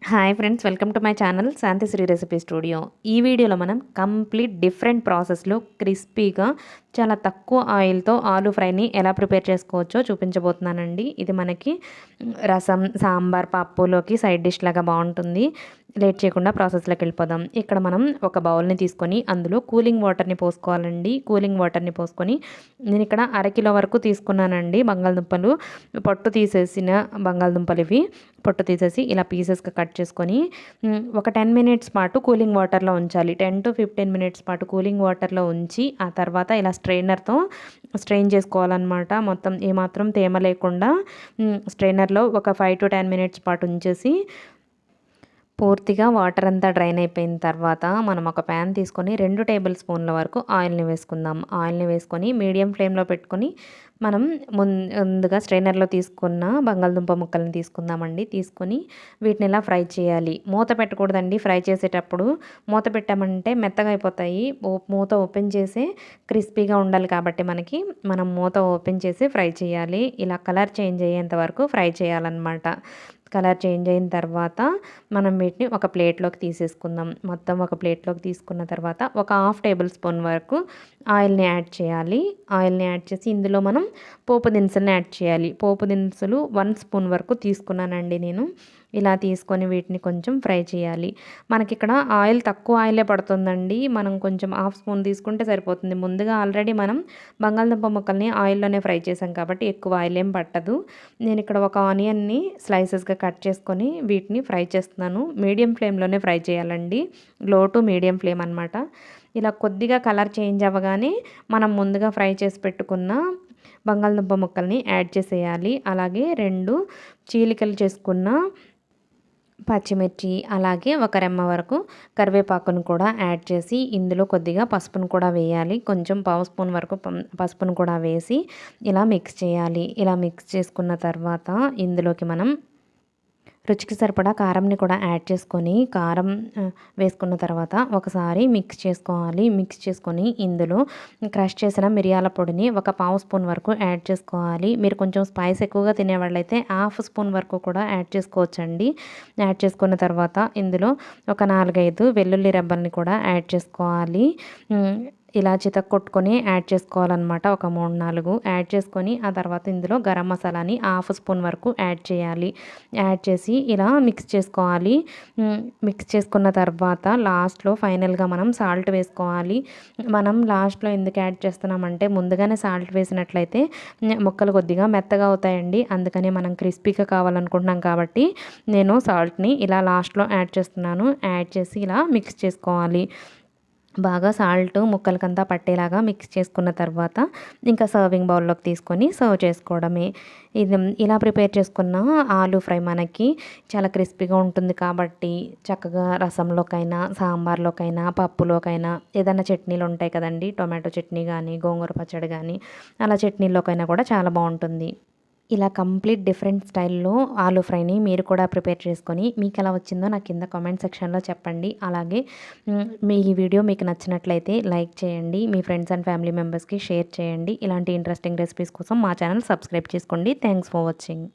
Hi friends, welcome to my channel Shantisri recipe studio. ఈ వీడియోలో మనం కంప్లీట్ డిఫరెంట్ ప్రాసెస్లో క్రిస్పీగా చాలా తక్కువ ఆయిల్తో ఆలూ ఫ్రైని ఎలా ప్రిపేర్ చేసుకోవచ్చో చూపించబోతున్నానండి. ఇది మనకి రసం, సాంబార్, పప్పులోకి సైడ్ డిష్ లాగా బాగుంటుంది. లేట్ చేయకుండా ప్రాసెస్లోకి వెళ్ళిపోదాం. ఇక్కడ మనం ఒక బౌల్ని తీసుకొని అందులో కూలింగ్ వాటర్ని పోసుకోవాలండి. కూలింగ్ వాటర్ని పోసుకొని నేను ఇక్కడ అరకిలో వరకు తీసుకున్నానండి బంగాళదుంపలు. పొట్టు తీసేసిన బంగాళదుంపలు ఇవి. పొట్టు తీసేసి ఇలా పీసెస్గా కట్ చేసుకొని ఒక 10 మినిట్స్ పాటు కూలింగ్ వాటర్లో ఉంచాలి. 10 to 15 మినిట్స్ పాటు కూలింగ్ వాటర్లో ఉంచి ఆ తర్వాత ఇలా స్ట్రైనర్తో స్ట్రెయిన్ చేసుకోవాలన్నమాట. మొత్తం ఏమాత్రం తేమ లేకుండా స్ట్రైనర్లో ఒక 5 to 10 మినిట్స్ పాటు ఉంచేసి పూర్తిగా వాటర్ అంతా డ్రైన్ అయిపోయిన తర్వాత మనం ఒక ప్యాన్ తీసుకొని 2 టేబుల్ స్పూన్ల వరకు ఆయిల్ని వేసుకుందాం. ఆయిల్ని వేసుకొని మీడియం ఫ్లేమ్లో పెట్టుకొని మనం ముందుగా స్ట్రైనర్లో తీసుకున్న బంగాళదుంప ముక్కల్ని తీసుకుందామండి. తీసుకొని వీటిని ఇలా ఫ్రై చేయాలి. మూత పెట్టకూడదండి. ఫ్రై చేసేటప్పుడు మూత పెట్టామంటే మెత్తగా అయిపోతాయి. మూత ఓపెన్ చేసే క్రిస్పీగా ఉండాలి కాబట్టి మనం మూత ఓపెన్ చేసి ఫ్రై చేయాలి. ఇలా కలర్ చేంజ్ అయ్యేంత వరకు ఫ్రై చేయాలన్నమాట. కలర్ చేంజ్ అయిన తర్వాత మనం వీటిని ఒక ప్లేట్లోకి తీసేసుకుందాం. మొత్తం ఒక ప్లేట్లోకి తీసుకున్న తర్వాత ఒక 1/2 టేబుల్ స్పూన్ వరకు ఆయిల్ని యాడ్ చేయాలి. ఆయిల్ని యాడ్ చేసి ఇందులో మనం పోపు దినుసులను యాడ్ చేయాలి. పోపు దినుసులు 1 స్పూన్ వరకు తీసుకున్నానండి నేను. ఇలా తీసుకొని వీటిని కొంచెం ఫ్రై చేయాలి. మనకి ఇక్కడ ఆయిల్ తక్కువ ఆయిలే పడుతుందండి. మనం కొంచెం 1/2 స్పూన్ తీసుకుంటే సరిపోతుంది. ముందుగా ఆల్రెడీ మనం బంగాళదుంప ముక్కల్ని ఆయిల్లోనే ఫ్రై చేసాం కాబట్టి ఎక్కువ ఆయిల్ ఏం పట్టదు. నేను ఇక్కడ ఒక ఆనియన్ని స్లైసెస్గా కట్ చేసుకొని వీటిని ఫ్రై చేస్తున్నాను. మీడియం ఫ్లేమ్లోనే ఫ్రై చేయాలండి. లో టు మీడియం ఫ్లేమ్ అనమాట. ఇలా కొద్దిగా కలర్ చేంజ్ అవ్వగానే మనం ముందుగా ఫ్రై చేసి పెట్టుకున్న బంగాళదుంప ముక్కల్ని యాడ్ చేసేయాలి. అలాగే 2 చీలికలు చేసుకున్న పచ్చిమిర్చి, అలాగే ఒక రెమ్మ వరకు కరివేపాకును కూడా యాడ్ చేసి ఇందులో కొద్దిగా పసుపును కూడా వేయాలి. కొంచెం 1/2 స్పూన్ వరకు పసుపును కూడా వేసి ఇలా మిక్స్ చేయాలి. ఇలా మిక్స్ చేసుకున్న తర్వాత ఇందులోకి మనం రుచికి సరిపడా కారంని కూడా యాడ్ చేసుకొని కారం వేసుకున్న తర్వాత ఒకసారి మిక్స్ చేసుకోవాలి. మిక్స్ చేసుకొని ఇందులో క్రష్ చేసిన మిరియాల పొడిని ఒక 1/2 స్పూన్ వరకు యాడ్ చేసుకోవాలి. మీరు కొంచెం స్పైస్ ఎక్కువగా తినేవాళ్ళైతే 1/2 స్పూన్ వరకు కూడా యాడ్ చేసుకోవచ్చండి. యాడ్ చేసుకున్న తర్వాత ఇందులో ఒక 4-5 వెల్లుల్లి రెబ్బల్ని కూడా యాడ్ చేసుకోవాలి. ఇలా కొట్టుకొని యాడ్ చేసుకోవాలన్నమాట. ఒక 3-4 యాడ్ చేసుకొని ఆ తర్వాత ఇందులో గరం మసాలాని 1/2 స్పూన్ వరకు యాడ్ చేయాలి. యాడ్ చేసి ఇలా మిక్స్ చేసుకోవాలి. మిక్స్ చేసుకున్న తర్వాత లాస్ట్లో ఫైనల్గా మనం సాల్ట్ వేసుకోవాలి. మనం లాస్ట్లో ఎందుకు యాడ్ చేస్తున్నామంటే ముందుగానే సాల్ట్ వేసినట్లయితే ముక్కలు కొద్దిగా మెత్తగా అవుతాయండి. అందుకని మనం క్రిస్పీగా కావాలనుకుంటున్నాం కాబట్టి నేను సాల్ట్ని ఇలా లాస్ట్లో యాడ్ చేస్తున్నాను. యాడ్ చేసి ఇలా మిక్స్ చేసుకోవాలి. బాగా సాల్ట్ ముక్కలకంతా పట్టేలాగా మిక్స్ చేసుకున్న తర్వాత ఇంకా సర్వింగ్ బౌల్లోకి తీసుకొని సర్వ్ చేసుకోవడమే. ఇది ఇలా ప్రిపేర్ చేసుకున్న ఆలూ ఫ్రై మనకి చాలా క్రిస్పీగా ఉంటుంది కాబట్టి చక్కగా రసంలోకైనా, సాంబార్లోకైనా, పప్పులోకైనా, ఏదైనా చట్నీలు ఉంటాయి కదండి, టొమాటో చట్నీ కానీ, గోంగూర పచ్చడి కానీ, అలా చట్నీల్లోకైనా కూడా చాలా బాగుంటుంది. ఇలా కంప్లీట్ డిఫరెంట్ స్టైల్లో ఆలూ ఫ్రైని మీరు కూడా ప్రిపేర్ చేసుకొని మీకు ఎలా వచ్చిందో నాకు కింద కామెంట్ సెక్షన్లో చెప్పండి. అలాగే ఈ వీడియో మీకు నచ్చినట్లయితే లైక్ చేయండి. మీ ఫ్రెండ్స్ అండ్ ఫ్యామిలీ మెంబర్స్కి షేర్ చేయండి. ఇలాంటి ఇంట్రెస్టింగ్ రెసిపీస్ కోసం మా ఛానల్ సబ్స్క్రైబ్ చేసుకోండి. Thanks for watching.